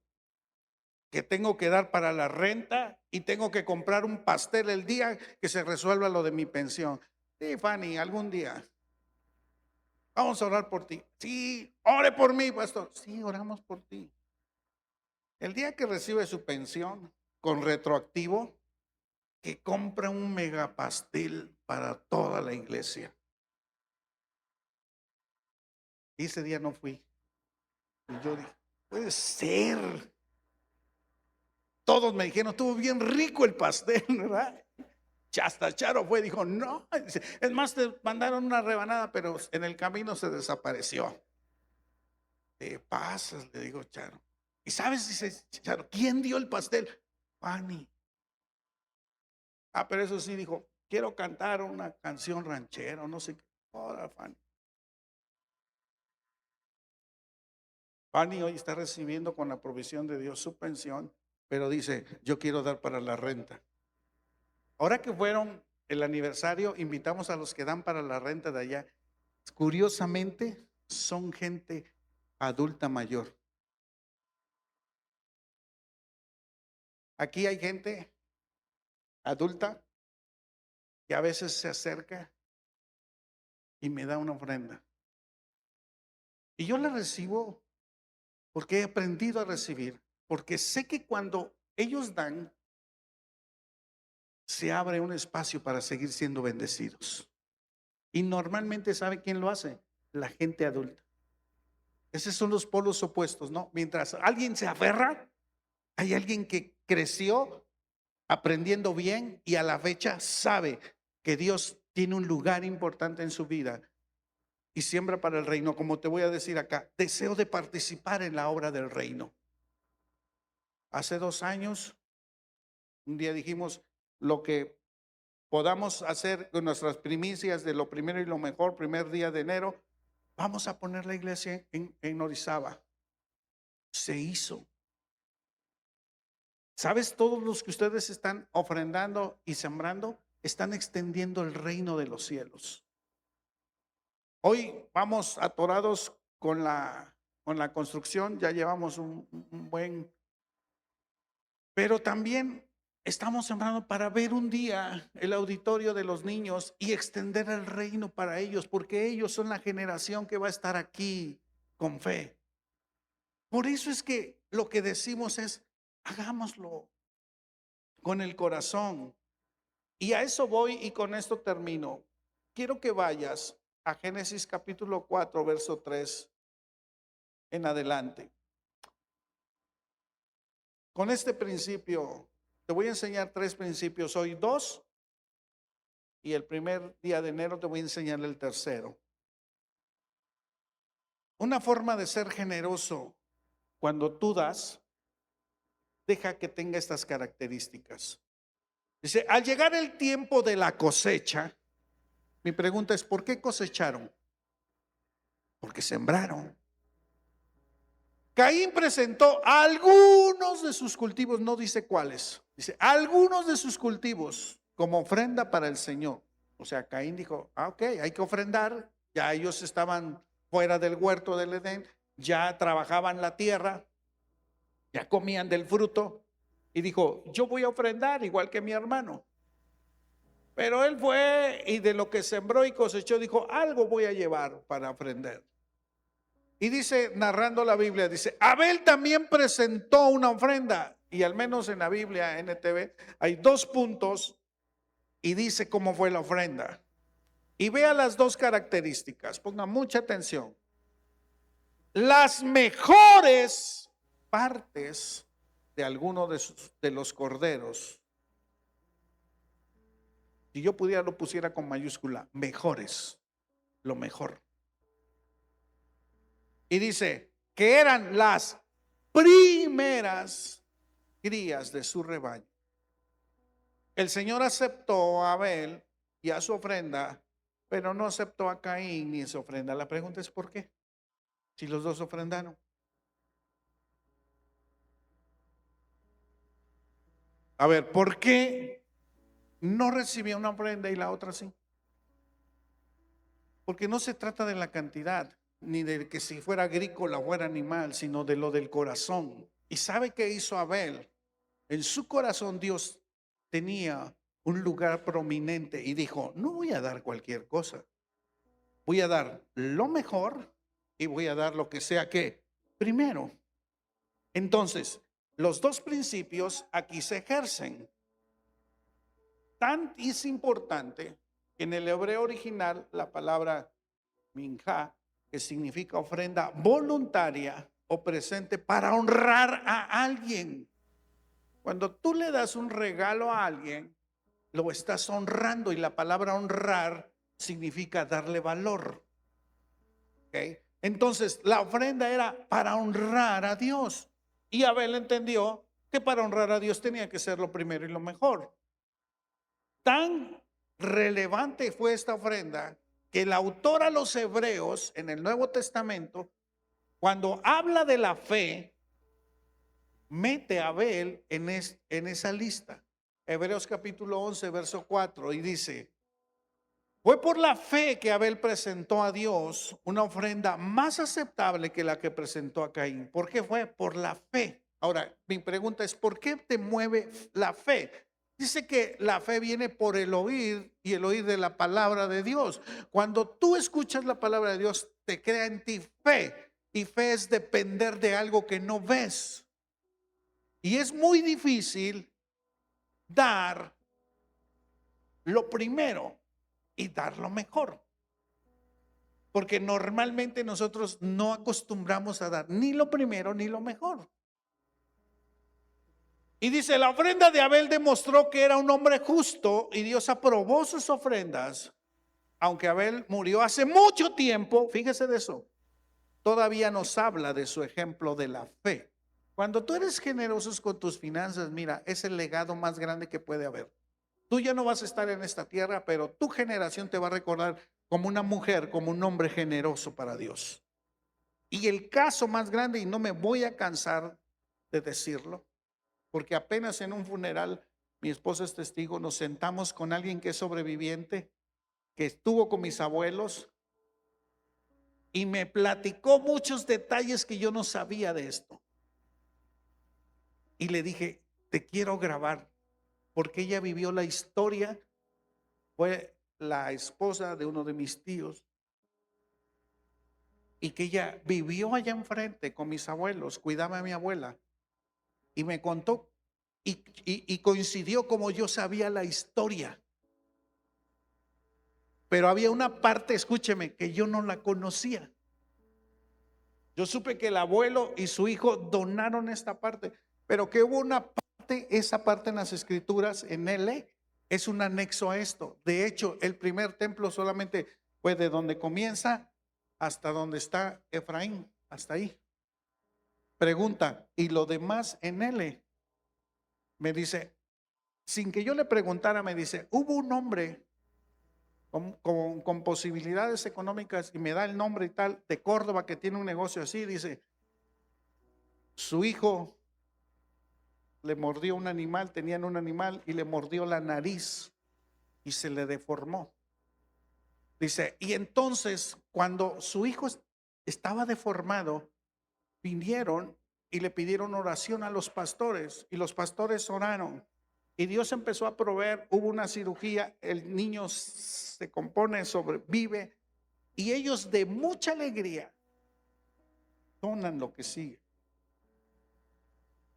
que tengo que dar para la renta y tengo que comprar un pastel el día que se resuelva lo de mi pensión. Sí, Fanny, algún día. Vamos a orar por ti. Sí, ore por mí, pastor. Sí, oramos por ti. El día que recibe su pensión con retroactivo, que compra un mega pastel para toda la iglesia. Y ese día no fui. Y yo dije, puede ser. Todos me dijeron, estuvo bien rico el pastel, ¿verdad? Hasta Charo fue, dijo, no. Es más, te mandaron una rebanada, pero en el camino se desapareció. Te pasas, le digo Charo. ¿Y sabes? Dice Charo, ¿quién dio el pastel? Fanny. Pero eso sí dijo, quiero cantar una canción ranchera, no sé qué. Ahora, Fanny. Fanny hoy está recibiendo con la provisión de Dios su pensión, pero dice, yo quiero dar para la renta. Ahora que fueron el aniversario, invitamos a los que dan para la renta de allá. Curiosamente, son gente adulta mayor. Aquí hay gente adulta que a veces se acerca y me da una ofrenda. Y yo la recibo porque he aprendido a recibir, porque sé que cuando ellos dan, se abre un espacio para seguir siendo bendecidos. Y normalmente, ¿sabe quién lo hace? La gente adulta. Esos son los polos opuestos, ¿no? Mientras alguien se aferra, hay alguien que creció aprendiendo bien y a la fecha sabe que Dios tiene un lugar importante en su vida y siembra para el reino. Como te voy a decir acá, deseo de participar en la obra del reino. Hace 2 años, un día dijimos, lo que podamos hacer con nuestras primicias de lo primero y lo mejor, primer día de enero, vamos a poner la iglesia en Orizaba. Se hizo. ¿Sabes? Todos los que ustedes están ofrendando y sembrando, están extendiendo el reino de los cielos. Hoy vamos atorados con la construcción, ya llevamos un buen, pero también estamos sembrando para ver un día el auditorio de los niños y extender el reino para ellos, porque ellos son la generación que va a estar aquí con fe. Por eso es que lo que decimos es, hagámoslo con el corazón. Y a eso voy y con esto termino. Quiero que vayas a Génesis capítulo 4, verso 3 en adelante. Con este principio, te voy a enseñar 3 principios. Hoy 2 y el primer día de enero te voy a enseñar el tercero. Una forma de ser generoso cuando tú das, deja que tenga estas características. Dice, al llegar el tiempo de la cosecha, mi pregunta es, ¿por qué cosecharon? Porque sembraron. Caín presentó algunos de sus cultivos, no dice cuáles, dice algunos de sus cultivos como ofrenda para el Señor. O sea, Caín dijo, ok, hay que ofrendar. Ya ellos estaban fuera del huerto del Edén, ya trabajaban la tierra, ya comían del fruto. Y dijo, yo voy a ofrendar igual que mi hermano. Pero él fue y de lo que sembró y cosechó, dijo, algo voy a llevar para ofrendar. Y dice, narrando la Biblia, dice, Abel también presentó una ofrenda. Y al menos en la Biblia NTV hay 2 puntos y dice cómo fue la ofrenda. Y vea las 2 características, ponga mucha atención. Las mejores partes de alguno de los corderos, si yo pudiera lo pusiera con mayúscula, mejores, lo mejor. Y dice que eran las primeras crías de su rebaño. El Señor aceptó a Abel y a su ofrenda, pero no aceptó a Caín ni su ofrenda. La pregunta es ¿por qué? Si los dos ofrendaron. A ver, ¿por qué no recibió una ofrenda y la otra sí? Porque no se trata de la cantidad, ni de que si fuera agrícola o fuera animal, sino de lo del corazón. ¿Y sabe qué hizo Abel? En su corazón Dios tenía un lugar prominente y dijo, no voy a dar cualquier cosa. Voy a dar lo mejor y voy a dar lo que sea que primero. Entonces, los dos principios aquí se ejercen. Tan es importante que en el hebreo original la palabra minja, que significa ofrenda voluntaria o presente para honrar a alguien. Cuando tú le das un regalo a alguien, lo estás honrando y la palabra honrar significa darle valor. ¿Okay? Entonces, la ofrenda era para honrar a Dios. Y Abel entendió que para honrar a Dios tenía que ser lo primero y lo mejor. Tan relevante fue esta ofrenda que el autor a los Hebreos en el Nuevo Testamento, cuando habla de la fe, mete a Abel en esa lista. Hebreos capítulo 11, verso 4, y dice, fue por la fe que Abel presentó a Dios una ofrenda más aceptable que la que presentó a Caín. ¿Por qué fue? Por la fe. Ahora, mi pregunta es, ¿por qué te mueve la fe? Dice que la fe viene por el oír y el oír de la palabra de Dios. Cuando tú escuchas la palabra de Dios, te crea en ti fe. Y fe es depender de algo que no ves. Y es muy difícil dar lo primero y dar lo mejor. Porque normalmente nosotros no acostumbramos a dar ni lo primero ni lo mejor. Y dice, la ofrenda de Abel demostró que era un hombre justo y Dios aprobó sus ofrendas. Aunque Abel murió hace mucho tiempo, fíjese de eso, todavía nos habla de su ejemplo de la fe. Cuando tú eres generoso con tus finanzas, mira, es el legado más grande que puede haber. Tú ya no vas a estar en esta tierra, pero tu generación te va a recordar como una mujer, como un hombre generoso para Dios. Y el caso más grande, y no me voy a cansar de decirlo, porque apenas en un funeral, mi esposa es testigo, nos sentamos con alguien que es sobreviviente, que estuvo con mis abuelos, y me platicó muchos detalles que yo no sabía de esto. Y le dije, te quiero grabar, porque ella vivió la historia, fue la esposa de uno de mis tíos, y que ella vivió allá enfrente con mis abuelos, cuidaba a mi abuela, y me contó, y coincidió como yo sabía la historia. Pero había una parte, escúcheme, que yo no la conocía. Yo supe que el abuelo y su hijo donaron esta parte, pero que hubo una parte, esa parte en las escrituras, en L, es un anexo a esto. De hecho, el primer templo solamente fue de donde comienza hasta donde está Efraín, hasta ahí. Pregunta, ¿y lo demás en L? Me dice, sin que yo le preguntara, me dice, hubo un hombre con posibilidades económicas, y me da el nombre y tal, de Córdoba, que tiene un negocio así. Dice, su hijo le mordió un animal, tenían un animal y le mordió la nariz y se le deformó. Dice, y entonces cuando su hijo estaba deformado, vinieron y le pidieron oración a los pastores, y los pastores oraron. Y Dios empezó a proveer, hubo una cirugía, el niño se compone, sobrevive, y ellos de mucha alegría donan lo que sigue.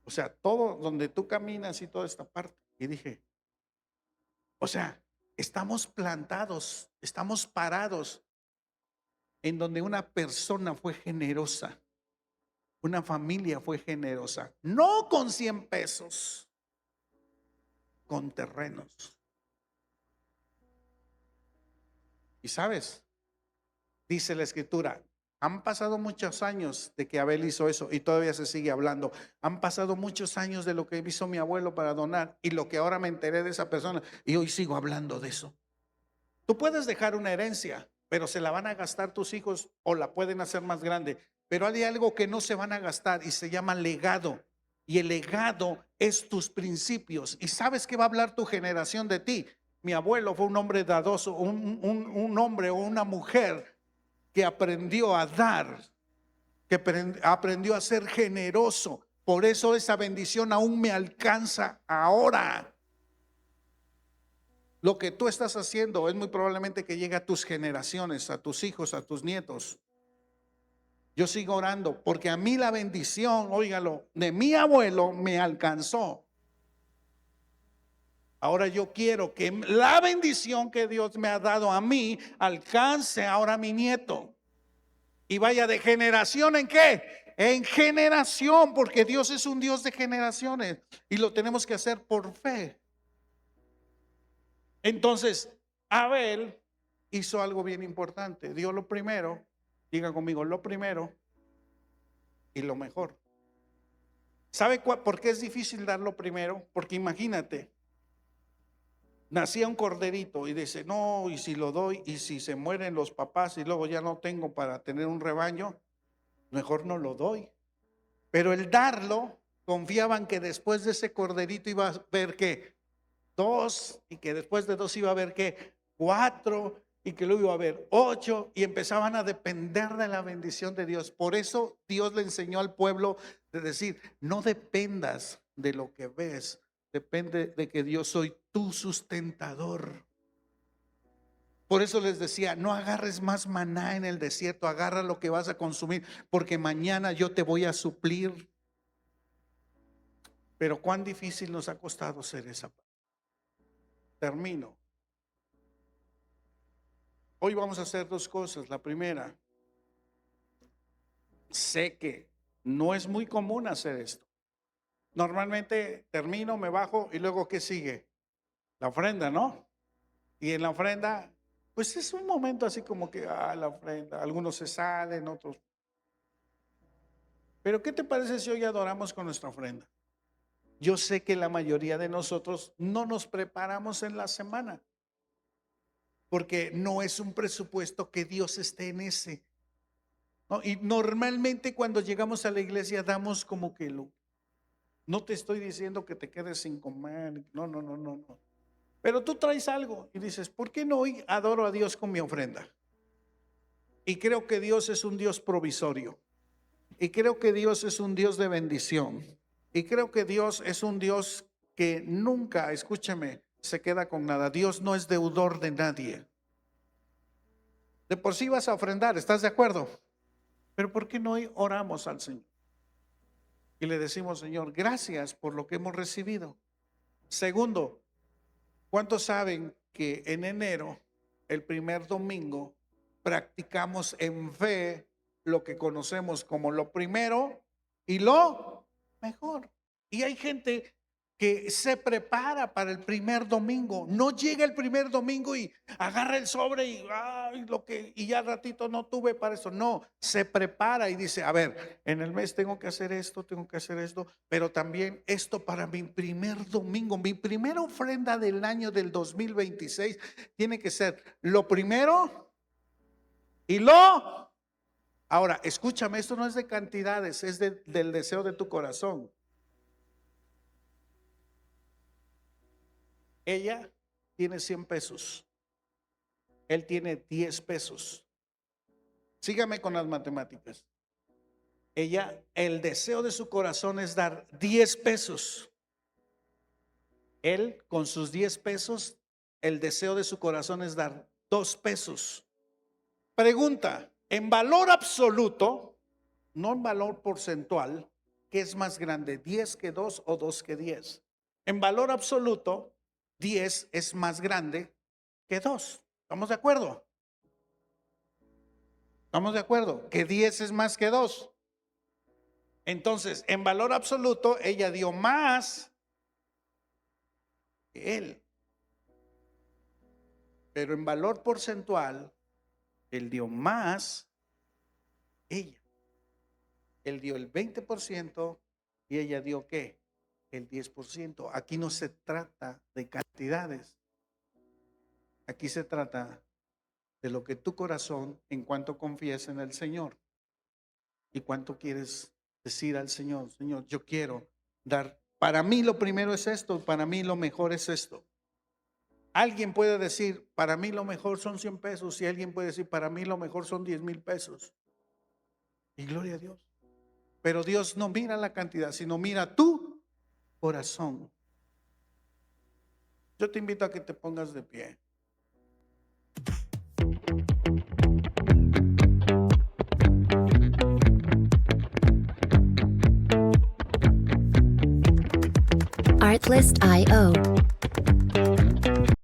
O sea, todo donde tú caminas y toda esta parte. Y dije, o sea, estamos plantados, estamos parados en donde una persona fue generosa. una familia fue generosa, no con 100 pesos, con terrenos. Y sabes, dice la escritura, han pasado muchos años de que Abel hizo eso y todavía se sigue hablando. Han pasado muchos años de lo que hizo mi abuelo para donar y lo que ahora me enteré de esa persona y hoy sigo hablando de eso. Tú puedes dejar una herencia, pero se la van a gastar tus hijos o la pueden hacer más grande. Pero hay algo que no se van a gastar y se llama legado. Y el legado es tus principios. ¿Y sabes qué va a hablar tu generación de ti? Mi abuelo fue un hombre dadoso, un hombre o una mujer que aprendió a dar, que aprendió a ser generoso. Por eso esa bendición aún me alcanza ahora. Lo que tú estás haciendo es muy probablemente que llegue a tus generaciones, a tus hijos, a tus nietos. Yo sigo orando porque a mí la bendición, óigalo, de mi abuelo me alcanzó. Ahora yo quiero que la bendición que Dios me ha dado a mí alcance ahora a mi nieto. Y vaya de generación en qué? En generación, porque Dios es un Dios de generaciones y lo tenemos que hacer por fe. Entonces, Abel hizo algo bien importante. Dio lo primero, diga conmigo, lo primero y lo mejor. ¿Sabe por qué es difícil dar lo primero? Porque imagínate, nacía un corderito y dice, no, y si lo doy, y si se mueren los papás y luego ya no tengo para tener un rebaño, mejor no lo doy. Pero el darlo, confiaban que después de ese corderito iba a ver que 2, y que después de 2 iba a haber que 4, y que luego iba a haber 8, y empezaban a depender de la bendición de Dios. Por eso Dios le enseñó al pueblo de decir, no dependas de lo que ves, depende de que Dios soy tu sustentador. Por eso les decía, no agarres más maná en el desierto, agarra lo que vas a consumir, porque mañana yo te voy a suplir. Pero cuán difícil nos ha costado ser esa parte. Termino. Hoy vamos a hacer 2 cosas. La primera, sé que no es muy común hacer esto. Normalmente termino, me bajo y luego ¿qué sigue? La ofrenda, ¿no? Y en la ofrenda, pues es un momento así como que, la ofrenda. Algunos se salen, otros. Pero ¿qué te parece si hoy adoramos con nuestra ofrenda? Yo sé que la mayoría de nosotros no nos preparamos en la semana, porque no es un presupuesto que Dios esté en ese. ¿No? Y normalmente cuando llegamos a la iglesia damos como que no te estoy diciendo que te quedes sin comer, no. Pero tú traes algo y dices, ¿por qué no hoy adoro a Dios con mi ofrenda? Y creo que Dios es un Dios provisorio. Y creo que Dios es un Dios de bendición. Y creo que Dios es un Dios que nunca, escúchame, se queda con nada. Dios no es deudor de nadie. De por sí vas a ofrendar, ¿estás de acuerdo? Pero ¿por qué no hoy oramos al Señor? Y le decimos, Señor, gracias por lo que hemos recibido. Segundo, ¿cuántos saben que en enero, el primer domingo, practicamos en fe lo que conocemos como lo primero y lo mejor? Y hay gente que se prepara para el primer domingo, no llega el primer domingo y agarra el sobre y y ya ratito no tuve para eso. No, se prepara y dice, a ver, en el mes tengo que hacer esto, pero también esto para mi primer domingo, mi primera ofrenda del año del 2026 tiene que ser lo primero y lo. Ahora, escúchame, esto no es de cantidades, es del deseo de tu corazón. Ella tiene 100 pesos. Él tiene 10 pesos. Sígame con las matemáticas. Ella, el deseo de su corazón es dar 10 pesos. Él, con sus 10 pesos, el deseo de su corazón es dar 2 pesos. Pregunta, en valor absoluto, no en valor porcentual, ¿qué es más grande, 10 que 2 o 2 que 10? En valor absoluto, 10 es más grande que 2. ¿Estamos de acuerdo? ¿Estamos de acuerdo? Que 10 es más que 2. Entonces, en valor absoluto, ella dio más que él. Pero en valor porcentual, él dio más que ella. Él dio el 20% y ella dio ¿qué? El 10%. Aquí no se trata de cantidades. Aquí se trata de lo que tu corazón, en cuanto confías en el Señor y cuánto quieres decir al Señor: Señor, yo quiero dar, para mí lo primero es esto, para mí lo mejor es esto. Alguien puede decir, para mí lo mejor son 100 pesos, y alguien puede decir, para mí lo mejor son 10,000 pesos. Y gloria a Dios. Pero Dios no mira la cantidad, sino mira tu corazón. Yo te invito a que te pongas de pie.
Artlist.io